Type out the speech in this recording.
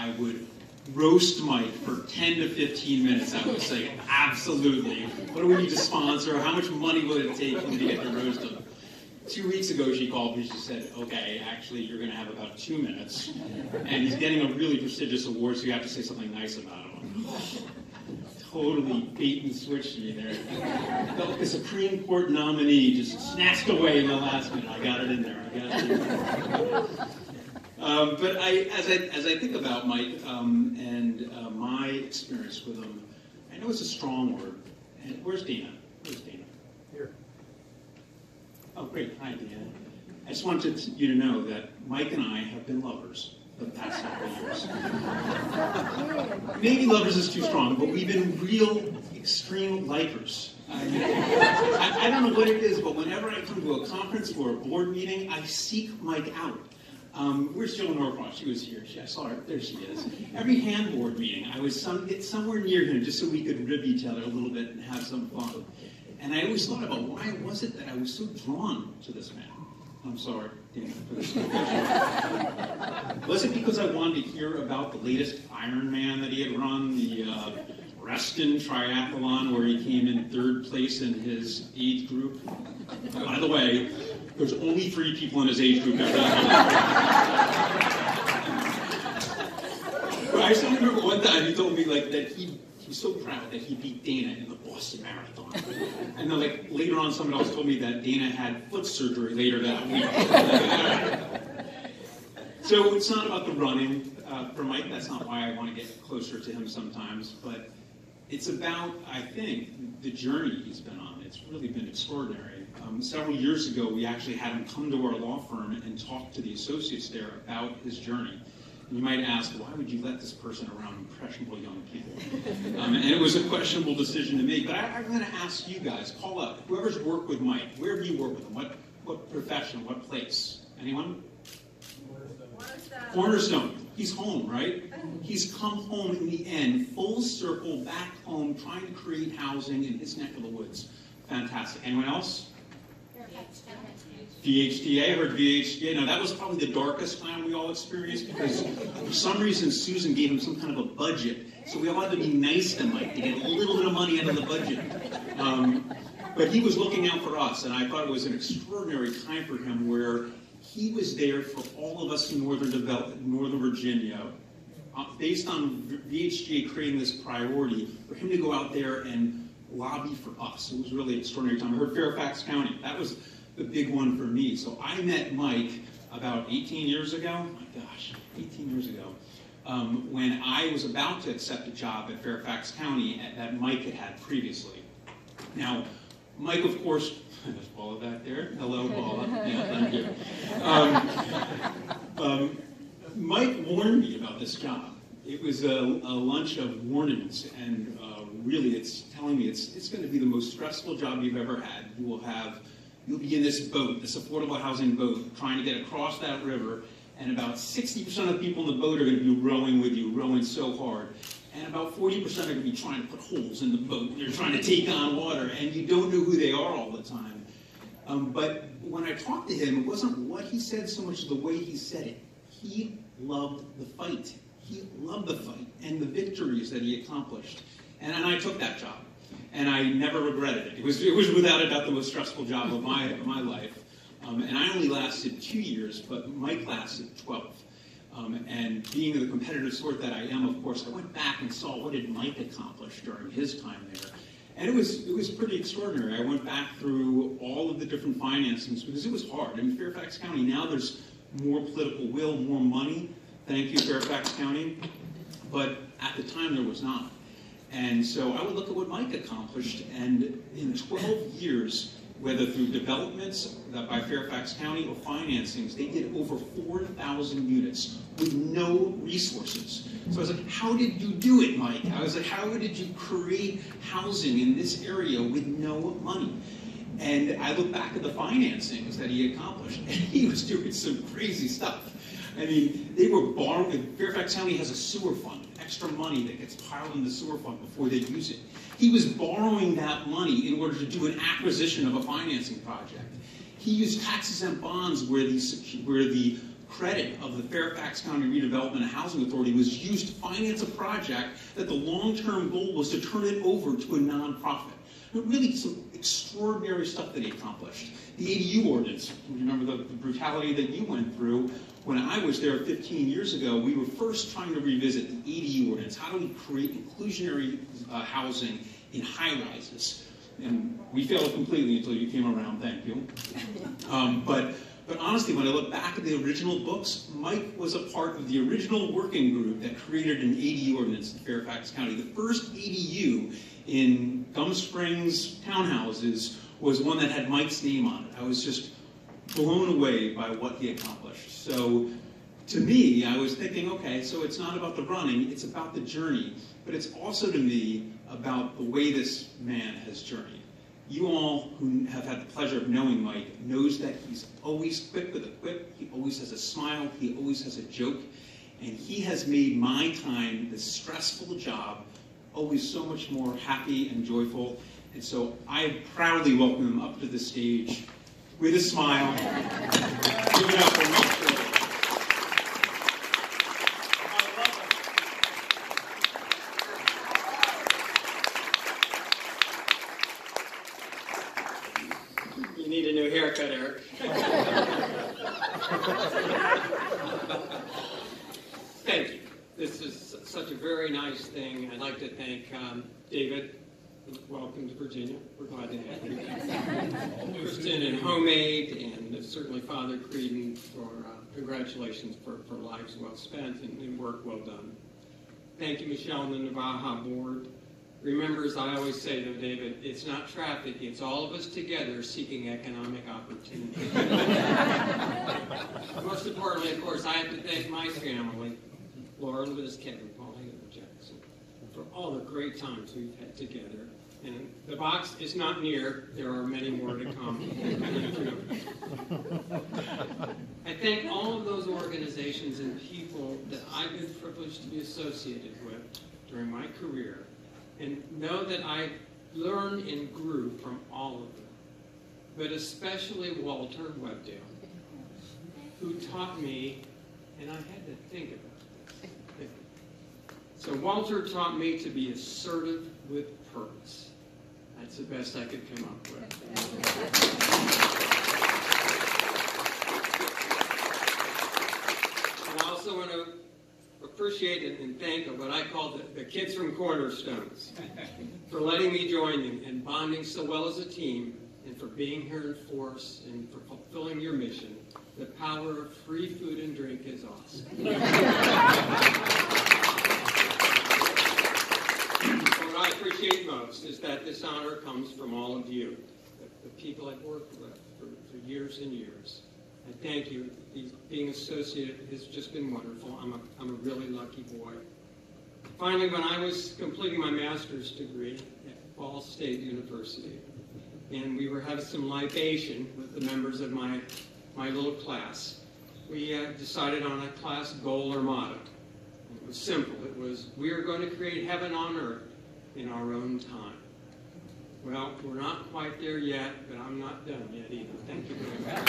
I would roast Mike for 10 to 15 minutes. I would say, absolutely. What do we need to sponsor? How much money will it take for me to get to roast him? 2 weeks ago, she called me. She said, okay, actually, you're going to have about 2 minutes. And he's getting a really prestigious award, so you have to say something nice about him. Totally bait and switched me there. I felt like a Supreme Court nominee just snatched away in the last minute. I got it in there. But as I think about Mike and my experience with him, I know it's a strong word. And where's Dana? Where's Dana? Here. Oh, great. Hi, Dana. I just wanted you to know that Mike and I have been lovers for the past several years. Maybe lovers is too strong, but we've been real extreme likers. I don't know what it is, but whenever I come to a conference or a board meeting, I seek Mike out. Where's Jill Norcross? She was here. I saw her. There she is. Every hand board meeting, I was get somewhere near him just so we could rib each other a little bit and have some fun. And I always thought about why was it that I was so drawn to this man. I'm sorry, Dana, for this confession. Was it because I wanted to hear about the latest Ironman that he had run, the Reston Triathlon, where he came in 3rd place in his age group? By the way, there's only 3 people in his age group that But I still remember one time he told me that he was so proud that he beat Dana in the Boston Marathon. And then later on someone else told me that Dana had foot surgery later that week. So it's not about the running. For Mike, that's not why I want to get closer to him sometimes, but it's about, I think, the journey he's been on. It's really been extraordinary. Several years ago, we actually had him come to our law firm and talk to the associates there about his journey. And you might ask, why would you let this person around impressionable young people? And it was a questionable decision to make. But I'm going to ask you guys, call up, whoever's worked with Mike, where have you worked with him? What profession, what place? Anyone? Cornerstone. He's home, right? He's come home in the end, full circle, back home, trying to create housing in his neck of the woods. Fantastic. Anyone else? VHTA, I heard VHTA. Now that was probably the darkest time we all experienced because for some reason Susan gave him some kind of a budget. So we all had to be nice to Mike to get a little bit of money out of the budget. But he was looking out for us, and I thought it was an extraordinary time for him where he was there for all of us in Northern Virginia, based on VHTA creating this priority, for him to go out there and lobby for us. It was really an extraordinary time. I heard Fairfax County. That was the big one for me. So I met Mike about 18 years ago. My gosh, 18 years ago. When I was about to accept a job at Fairfax County that Mike had previously. Now, Mike, of course, there's Paula back there. Hello, Paula. Yeah, thank you. Mike warned me about this job. It was a lunch of warnings, and really, it's telling me it's going to be the most stressful job you've ever had. You'll be in this boat, this affordable housing boat, trying to get across that river, and about 60% of the people in the boat are going to be rowing with you, rowing so hard. And about 40% are going to be trying to put holes in the boat. They're trying to take on water, and you don't know who they are all the time. But when I talked to him, it wasn't what he said so much as the way he said it. He loved the fight. He loved the fight and the victories that he accomplished. And I took that job, and I never regretted it. It was without a doubt the most stressful job of my life. And I only lasted 2 years, but Mike lasted 12. And being the competitive sort that I am, of course, I went back and saw what did Mike accomplish during his time there. And it was pretty extraordinary. I went back through all of the different financings because it was hard. In Fairfax County, now there's more political will, more money. Thank you, Fairfax County. But at the time, there was not. And so I would look at what Mike accomplished, and in 12 years, whether through developments by Fairfax County or financings, they did over 4,000 units with no resources. So I was like, how did you do it, Mike? I was like, how did you create housing in this area with no money? And I look back at the financings that he accomplished, and he was doing some crazy stuff. I mean, they were borrowing. Fairfax County has a sewer fund, extra money that gets piled in the sewer fund before they use it. He was borrowing that money in order to do an acquisition of a financing project. He used tax-exempt bonds where the credit of the Fairfax County Redevelopment and Housing Authority was used to finance a project that the long-term goal was to turn it over to a nonprofit. But really some extraordinary stuff that he accomplished. The ADU ordinance, remember the brutality that you went through. When I was there 15 years ago, we were first trying to revisit the ADU ordinance. How do we create inclusionary housing in high-rises? And we failed completely until you came around, thank you. But honestly, when I look back at the original books, Mike was a part of the original working group that created an ADU ordinance in Fairfax County. The first ADU in Gum Springs townhouses was one that had Mike's name on it. I was just blown away by what he accomplished. So to me, I was thinking, okay, so it's not about the running, it's about the journey. But it's also to me about the way this man has journeyed. You all who have had the pleasure of knowing Mike knows that he's always quick with a quip, he always has a smile, he always has a joke, and he has made my time, this stressful job, always so much more happy and joyful. And so I proudly welcome him up to the stage with a smile. Give it up for Mike. You need a new haircut, Eric. Thank you. This is such a very nice thing. I'd like to thank David. Welcome to Virginia. We're glad to have you. Kristen and Homemade, and certainly Father Creedon for congratulations for lives well spent and work well done. Thank you, Michelle, and the NVAHA board. Remember, as I always say though, David, it's not traffic, it's all of us together seeking economic opportunity. Most importantly, of course, I have to thank my family, Laura, Liz, Kevin, Pauline, and Jackson, for all the great times we've had together. And the box is not near, there are many more to come. I thank all of those organizations and people that I've been privileged to be associated with during my career, and know that I learned and grew from all of them, but especially Walter Webdale, who taught me, and I had to think about this. So Walter taught me to be assertive with purpose. That's the best I could come up with. And I also want to appreciate and thank what I call the kids from Cornerstones for letting me join them and bonding so well as a team, and for being here in force and for fulfilling your mission. The power of free food and drink is awesome. What I appreciate most is that this honor comes from all of you, the people I've worked with for years and years. I thank you. Being associated has just been wonderful. I'm a really lucky boy. Finally, when I was completing my master's degree at Ball State University, and we were having some libation with the members of my little class, we decided on a class goal or motto. And it was simple. It was, we are going to create heaven on earth in our own time. Well, we're not quite there yet, but I'm not done yet either. Thank you very much.